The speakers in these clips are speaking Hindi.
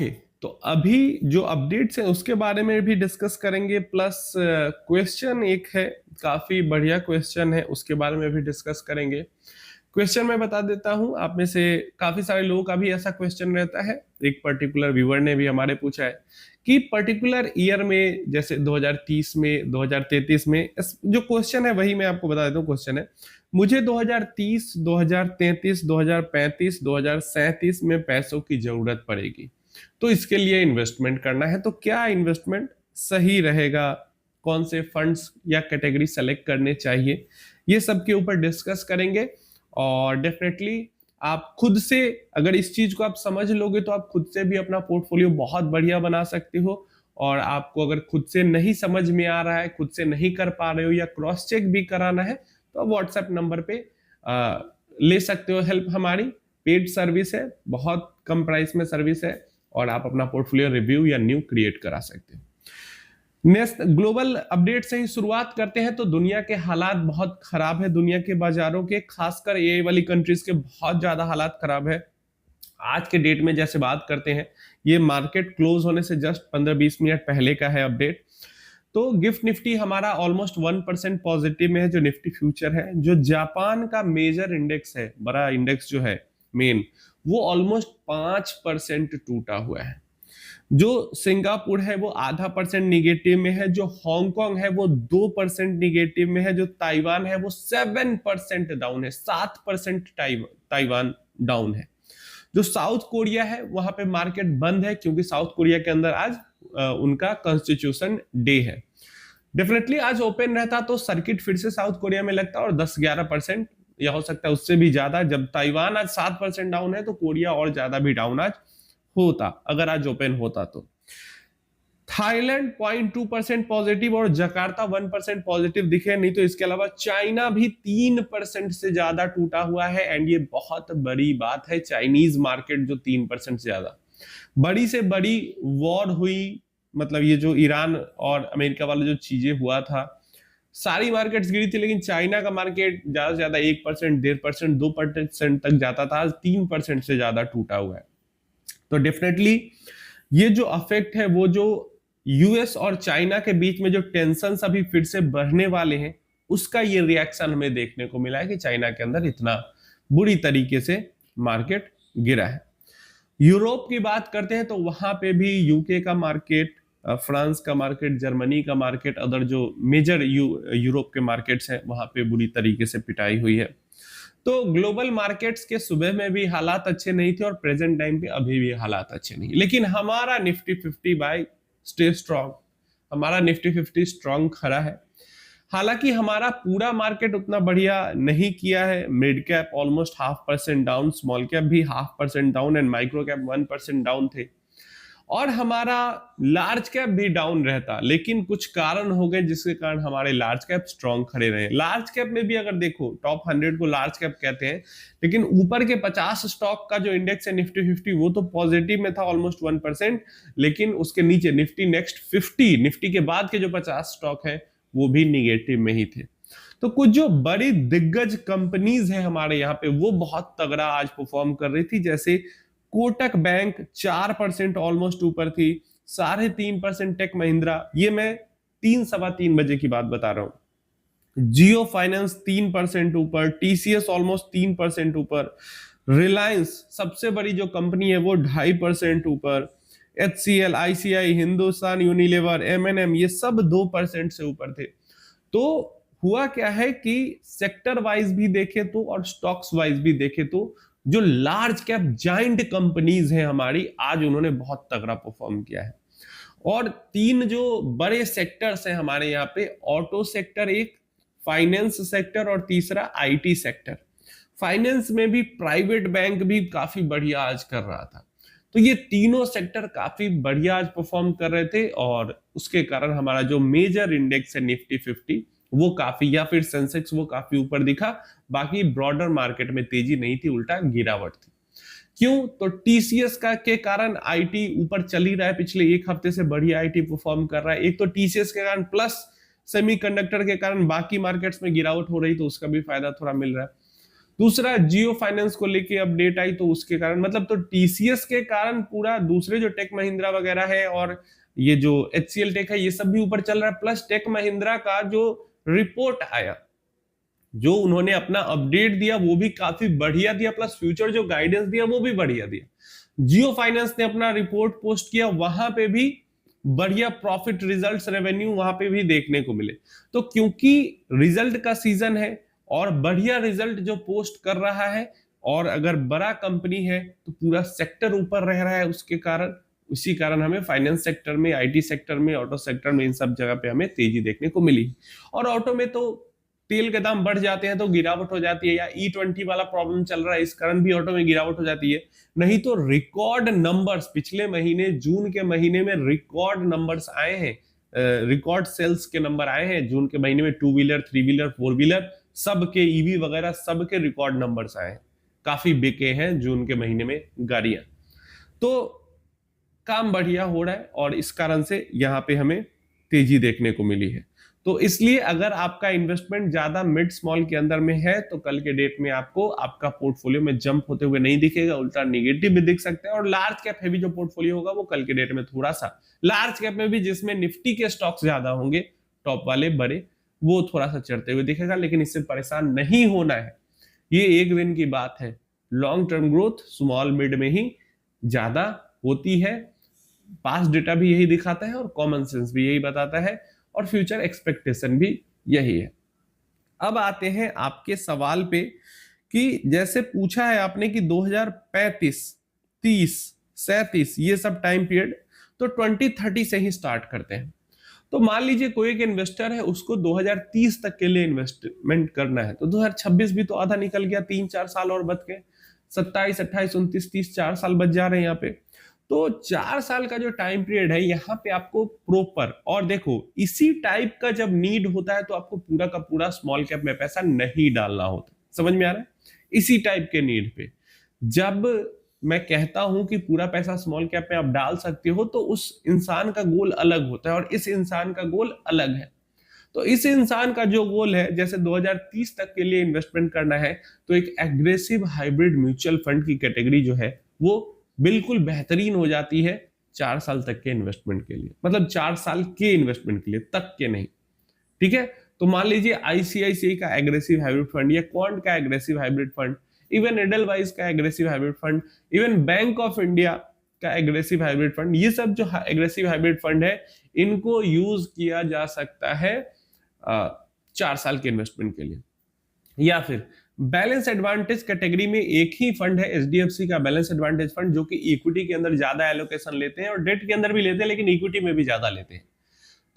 ओके, तो अभी जो अपडेट्स हैं उसके बारे में भी डिस्कस करेंगे, प्लस क्वेश्चन एक है, काफी बढ़िया क्वेश्चन है, उसके बारे में भी डिस्कस करेंगे। क्वेश्चन मैं बता देता हूं, आप में से काफी सारे लोगों का भी ऐसा क्वेश्चन रहता है। एक पर्टिकुलर व्यूअर ने भी हमारे पूछा है कि पर्टिकुलर ईयर में, जैसे 2030 में, 2033 में, जो क्वेश्चन है वही मैं आपको बता देता हूँ। क्वेश्चन है, मुझे 2030, 2033, 2035, 2037 में पैसों की जरूरत पड़ेगी, तो इसके लिए इन्वेस्टमेंट करना है, तो क्या इन्वेस्टमेंट सही रहेगा, कौन से फंड्स या कैटेगरी सेलेक्ट करने चाहिए, ये सब के ऊपर डिस्कस करेंगे। और डेफिनेटली आप खुद से अगर इस चीज को आप समझ लोगे तो आप खुद से भी अपना पोर्टफोलियो बहुत बढ़िया बना सकते हो। और आपको अगर खुद से नहीं समझ में आ रहा है, खुद से नहीं कर पा रहे हो या क्रॉस चेक भी कराना है, तो आप व्हाट्सएप नंबर पे ले सकते हो हेल्प। हमारी पेड सर्विस है, बहुत कम प्राइस में सर्विस है, और आप अपना पोर्टफोलियो रिव्यू या न्यू क्रिएट करा सकते हो। नेक्स्ट ग्लोबल अपडेट से ही शुरुआत करते हैं। तो दुनिया के हालात बहुत खराब है, दुनिया के बाजारों के, खासकर ये वाली कंट्रीज के बहुत ज्यादा हालात खराब है। आज के डेट में जैसे बात करते हैं, ये मार्केट क्लोज होने से जस्ट 15-20 मिनट पहले का है अपडेट। तो गिफ्ट निफ्टी हमारा ऑलमोस्ट 1% पॉजिटिव में है, जो निफ्टी फ्यूचर है। जो जापान का मेजर इंडेक्स है, बड़ा इंडेक्स जो है मेन, वो ऑलमोस्ट 5% टूटा हुआ है। जो सिंगापुर है वो %0.5 निगेटिव में है, जो हांगकांग है वो 2% निगेटिव में है, जो ताइवान है वो 7% डाउन है, 7% ताइवान डाउन है। जो साउथ कोरिया है वहां पे मार्केट बंद है, क्योंकि साउथ कोरिया के अंदर आज उनका कॉन्स्टिट्यूशन डे है। डेफिनेटली आज ओपन रहता तो सर्किट फिर से साउथ कोरिया में लगता, और 10-11% या हो सकता है उससे भी ज्यादा। जब ताइवान आज 7% डाउन है, तो कोरिया और ज्यादा भी डाउन आज होता, अगर आज ओपन होता तो। थाईलैंड 0.2% पॉजिटिव और जकार्ता 1% पॉजिटिव दिखे, नहीं तो इसके अलावा चाइना भी 3% से ज्यादा टूटा हुआ है। एंड ये बहुत बड़ी बात है, चाइनीज मार्केट जो 3% से ज्यादा, बड़ी से बड़ी वॉर हुई, मतलब ये जो ईरान और अमेरिका वाला जो चीजें हुआ था, सारी मार्केट्स गिरी थी, लेकिन चाइना का मार्केट ज्यादा से ज्यादा 1%, 1.5%, 2% तक जाता था, आज 3% से ज्यादा टूटा हुआ है। तो डेफिनेटली ये जो अफेक्ट है, वो जो यूएस और चाइना के बीच में जो टेंशन अभी फिर से बढ़ने वाले हैं, उसका ये रिएक्शन हमें देखने को मिला है कि चाइना के अंदर इतना बुरी तरीके से मार्केट गिरा है। यूरोप की बात करते हैं तो वहां पे भी यूके का मार्केट, फ्रांस का मार्केट, जर्मनी का मार्केट, अदर जो मेजर यूरोप के मार्केट्स हैं, वहां पे बुरी तरीके से पिटाई हुई है। तो ग्लोबल मार्केट्स के सुबह में भी हालात अच्छे नहीं थे, और प्रेजेंट टाइम पे अभी भी हालात अच्छे नहीं, लेकिन हमारा निफ्टी 50 बाय स्टे स्ट्रांग, हमारा निफ्टी 50 स्ट्रांग खड़ा है। हालांकि हमारा पूरा मार्केट उतना बढ़िया नहीं किया है। Mid cap almost 0.5% down, small cap भी 0.5% down, and micro cap 1% down थे। और हमारा लार्ज कैप भी डाउन रहता, लेकिन कुछ कारण हो गए जिसके कारण हमारे लार्ज कैप स्ट्रांग खड़े रहे। लार्ज कैप में भी अगर देखो, टॉप 100 को लार्ज कैप कहते हैं, लेकिन ऊपर के 50 स्टॉक का जो इंडेक्स है निफ्टी 50, वो तो पॉजिटिव में था ऑलमोस्ट 1%, लेकिन उसके नीचे निफ्टी नेक्स्ट 50, निफ्टी के बाद के जो 50 स्टॉक है वो भी निगेटिव में ही थे। तो कुछ जो बड़ी दिग्गज कंपनीज है हमारे यहाँ पे, वो बहुत तगड़ा आज परफॉर्म कर रही थी। जैसे कोटक बैंक 4% ऑलमोस्ट ऊपर थी, 3.5% टेक महिंद्रा, ये मैं 3-3:15 बजे की बात बता रहा हूं। जियो फाइनेंस 3% ऊपर, टीसीएस ऑलमोस्ट 3% ऊपर, रिलायंस सबसे बड़ी जो कंपनी है वो 2.5% ऊपर, HCL, ICI, Hindustan Unilever, MNM, ये सब 2% से ऊपर थे। तो हुआ क्या है कि सेक्टर वाइज भी देखे तो और स्टॉक्स वाइज भी देखे तो जो लार्ज कैप जाइंट कंपनीज हैं हमारी, आज उन्होंने बहुत तगड़ा परफॉर्म किया है। और 3 जो बड़े सेक्टर्स हैं हमारे यहाँ पे, ऑटो सेक्टर एक, फाइनेंस सेक्टर, और तीसरा आईटी सेक्टर। फाइनेंस में भी प्राइवेट बैंक भी काफी बढ़िया आज कर रहा था। तो ये तीनों सेक्टर काफी बढ़िया आज परफॉर्म कर रहे थे, और उसके कारण हमारा जो मेजर इंडेक्स है निफ्टी 50, वो काफी, या फिर सेंसेक्स, वो काफी ऊपर दिखा। बाकी ब्रॉडर मार्केट में तेजी नहीं थी, उल्टा गिरावट थी। क्यों? तो टीसीएस का के कारण आईटी ऊपर चल ही रहा है, पिछले एक हफ्ते से बढ़िया आईटी परफॉर्म कर रहा है। एक तो टीसीएस के कारण, प्लस सेमीकंडक्टर के कारण बाकी मार्केट्स में गिरावट हो रही, तो उसका भी फायदा थोड़ा मिल रहा है। दूसरा जियो फाइनेंस को लेके अपडेट आई, तो उसके कारण मतलब तो टीसीएस के कारण पूरा दूसरे जो टेक महिंद्रा वगैरह है और ये जो एचसीएल टेक है ये सब भी ऊपर चल रहा है, प्लस टेक महिंद्रा का जो रिपोर्ट आया, जो उन्होंने अपना अपडेट दिया वो भी काफी बढ़िया दिया, प्लस फ्यूचर जो गाइडेंस दिया वो भी बढ़िया दिया। जियो फाइनेंस ने अपना रिपोर्ट पोस्ट किया, वहां पे भी बढ़िया प्रॉफिट रिजल्ट्स रेवेन्यू वहां पे भी देखने को मिले। तो क्योंकि रिजल्ट का सीजन है और बढ़िया रिजल्ट जो पोस्ट कर रहा है, और अगर बड़ा कंपनी है तो पूरा सेक्टर ऊपर रह रहा है उसके कारण, उसी कारण हमें फाइनेंस सेक्टर में, आईटी सेक्टर में, ऑटो सेक्टर में, इन सब जगह पे हमें तेजी देखने को मिली। और ऑटो में तो तेल के दाम बढ़ जाते हैं तो गिरावट हो जाती है, या E20 वाला प्रॉब्लम चल रहा है इस कारण भी ऑटो में गिरावट हो जाती है। नहीं तो रिकॉर्ड नंबर्स पिछले महीने जून के महीने में रिकॉर्ड नंबर्स आए हैं, रिकॉर्ड सेल्स के नंबर आए हैं जून के महीने में, 2 व्हीलर, 3 व्हीलर, 4 व्हीलर, सबके ईवी वगैरह सबके रिकॉर्ड नंबर्स आए हैं, काफी बिके हैं जून के महीने में गाड़ियां। तो काम बढ़िया हो रहा है और इस कारण से यहां पे हमें तेजी देखने को मिली है। तो इसलिए अगर आपका इन्वेस्टमेंट ज्यादा मिड स्मॉल के अंदर में है तो कल के डेट में आपको आपका पोर्टफोलियो में जंप होते हुए नहीं दिखेगा, उल्टा निगेटिव भी दिख सकता है। और लार्ज कैप हैवी जो पोर्टफोलियो होगा वो कल के डेट में थोड़ा सा लार्ज कैप में भी, जिसमें निफ्टी के स्टॉक्स ज्यादा होंगे टॉप वाले बड़े, वो थोड़ा सा चढ़ते हुए दिखेगा, लेकिन इससे परेशान नहीं होना है। ये एक दिन की बात है, long term growth small mid में ही ज्यादा होती है। पास्ट डेटा भी यही दिखाता है और कॉमन सेंस भी यही बताता है और फ्यूचर एक्सपेक्टेशन भी यही है। अब आते हैं आपके सवाल पे कि जैसे पूछा है आपने कि 2035, 30, 37 ये सब टाइम पीरियड, तो 2030 से ही स्टार्ट करते हैं। तो मान लीजिए कोई एक इन्वेस्टर है, उसको 2030 तक के लिए इन्वेस्टमेंट करना है, तो 2026 भी तो आधा निकल गया, 3-4 साल और बच गए, 27, 28, 29, 30, 4 साल बच जा रहे हैं यहाँ पे। तो 4 साल का जो टाइम पीरियड है यहाँ पे आपको प्रॉपर, और देखो इसी टाइप का जब नीड होता है तो आपको पूरा का पूरा स्मॉल कैप में पैसा नहीं डालना होता, समझ में आ रहा है? इसी टाइप के नीड पे जब मैं कहता हूं कि पूरा पैसा स्मॉल कैप में आप डाल सकते हो, तो उस इंसान का गोल अलग होता है और इस इंसान का गोल अलग है। तो इस इंसान का जो गोल है, जैसे 2030 तक के लिए इन्वेस्टमेंट करना है, तो एक एग्रेसिव हाइब्रिड म्यूचुअल फंड की कैटेगरी जो है वो बिल्कुल बेहतरीन हो जाती है 4 साल तक के इन्वेस्टमेंट के लिए, मतलब 4 साल के इन्वेस्टमेंट के लिए, तक के नहीं, ठीक है? तो मान लीजिए आईसीआईसीआई का एग्रेसिव हाइब्रिड फंड, या क्वांट का aggressive hybrid fund, even Edelweiss का aggressive hybrid fund, even bank of India का एग्रेसिव हाइब्रिड फंड, ये सब जो एग्रेसिव हाइब्रिड फंड है इनको यूज किया जा सकता है 4 साल के इन्वेस्टमेंट के लिए। या फिर बैलेंस एडवांटेज कैटेगरी में एक ही फंड है एचडीएफसी का बैलेंस एडवांटेज फंड, जो कि इक्विटी के अंदर ज्यादा एलोकेशन लेते हैं और डेट के अंदर भी लेते हैं, लेकिन इक्विटी में भी ज्यादा लेते हैं।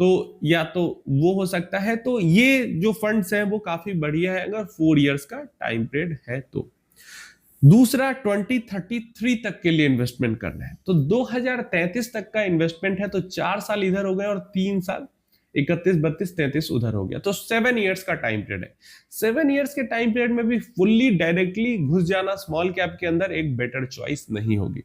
तो या तो वो हो सकता है। तो ये जो फंड्स हैं वो काफी बढ़िया है अगर 4 इयर्स का टाइम पीरियड है तो। दूसरा 2033 तक के लिए इन्वेस्टमेंट करना है, तो 2033 तक का इन्वेस्टमेंट है, तो 4 साल इधर हो गए और 3 साल 31, 32, 33 उधर हो गया, तो 7 इयर्स का टाइम पीरियड है। 7 इयर्स के टाइम पीरियड में भी फुल्ली डायरेक्टली घुस जाना स्मॉल कैप के अंदर एक बेटर चॉइस नहीं होगी।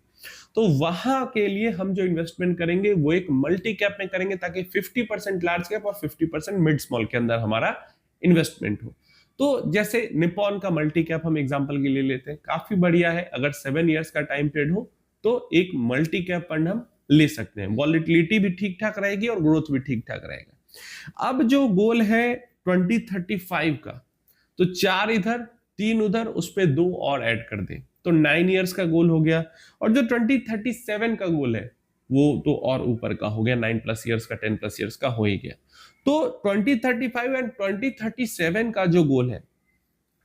तो वहां के लिए हम जो इन्वेस्टमेंट करेंगे वो एक मल्टी कैप में करेंगे, ताकि 50% लार्ज कैप और 50% मिड स्मॉल के अंदर हमारा इन्वेस्टमेंट हो। तो जैसे निपॉन का मल्टी कैप हम एग्जांपल के लिए लेते हैं, काफी बढ़िया है। अगर 7 इयर्स का टाइम पीरियड हो तो एक मल्टी कैप फंड हम ले सकते हैं, वॉलेटिलिटी भी ठीक ठाक रहेगी और ग्रोथ भी ठीक ठाक रहेगा। अब जो गोल है 2035 का, तो 4 इधर 3 उधर, उस पर 2 और ऐड कर दें तो 9 इयर्स का गोल हो गया। और जो 2037 का गोल है वो तो और ऊपर का हो गया, 9+ इयर्स का, 10+ इयर्स का हो ही गया। तो 2035 एंड 2037 का जो गोल है,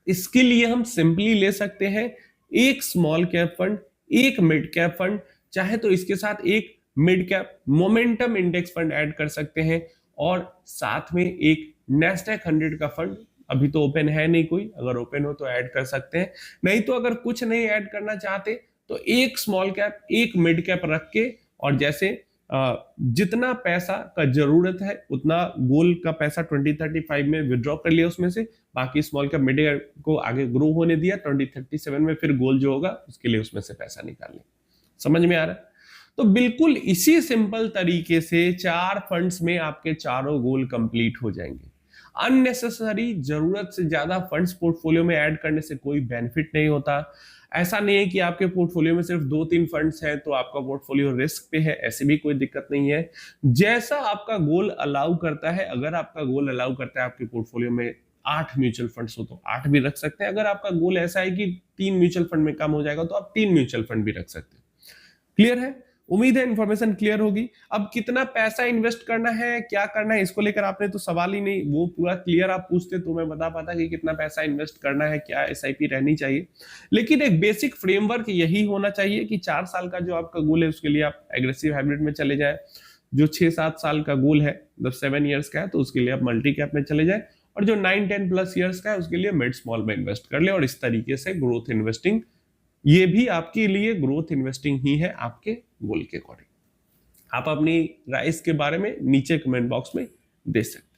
इसके लिए हम सिंपली ले सकते हैं एक स्मॉल कैप फंड, एक मिड कैप फंड, चाहे तो इसके साथ एक mid cap momentum index fund add कर सकते हैं, और साथ में एक नैस्डैक 100 का फंड। अभी तो ओपन है नहीं कोई, अगर ओपन हो तो ऐड कर सकते हैं, नहीं तो अगर कुछ नहीं ऐड करना चाहते तो एक स्मॉल कैप एक मिड कैप रख के, और जैसे जितना पैसा का जरूरत है उतना गोल का पैसा 2035 में विड्रॉ कर लिया उसमें से, बाकी स्मॉल कैप मिड कैप को आगे ग्रो होने दिया, 2037 में फिर गोल जो होगा उसके लिए उसमें से पैसा निकाल लिया। समझ में आ रहा है? तो बिल्कुल इसी सिंपल तरीके से 4 फंड्स में आपके चारों गोल कंप्लीट हो जाएंगे। अननेसेसरी जरूरत से ज्यादा फंड्स पोर्टफोलियो में ऐड करने से कोई बेनिफिट नहीं होता। ऐसा नहीं है कि आपके पोर्टफोलियो में सिर्फ 2-3 फंड्स हैं तो आपका पोर्टफोलियो रिस्क पे है, ऐसी भी कोई दिक्कत नहीं है। जैसा आपका गोल अलाउ करता है, अगर आपका गोल अलाउ करता है आपके पोर्टफोलियो में 8 म्यूचुअल फंड्स हो तो 8 भी रख सकते हैं। अगर आपका गोल ऐसा है कि 3 म्यूचुअल फंड में कम हो जाएगा तो आप 3 म्यूचुअल फंड भी रख सकते हैं। क्लियर है? उम्मीद है इंफॉर्मेशन क्लियर होगी। अब कितना पैसा इन्वेस्ट करना है, क्या करना है, इसको लेकर आपने तो सवाल ही नहीं, वो पूरा क्लियर आप पूछते तो मैं बता पाता कि कितना पैसा इन्वेस्ट करना है, क्या एसआईपी रहनी चाहिए। लेकिन एक बेसिक फ्रेमवर्क यही होना चाहिए कि 4 साल का जो आपका गोल है उसके लिए आप एग्रेसिव हाइब्रिड में चले जाए। जो 6-7 साल का गोल है, मतलब 7 ईयर्स का है, तो उसके लिए आप मल्टी कैप में चले जाए। और जो 9-10 प्लस ईयर्स का है उसके लिए मिड स्मॉल में इन्वेस्ट कर ले। और इस तरीके से ग्रोथ इन्वेस्टिंग, ये भी आपके लिए ग्रोथ इन्वेस्टिंग ही है आपके गोल के अकॉर्डिंग। आप अपनी राय इसके बारे में नीचे कमेंट बॉक्स में दे सकते हैं।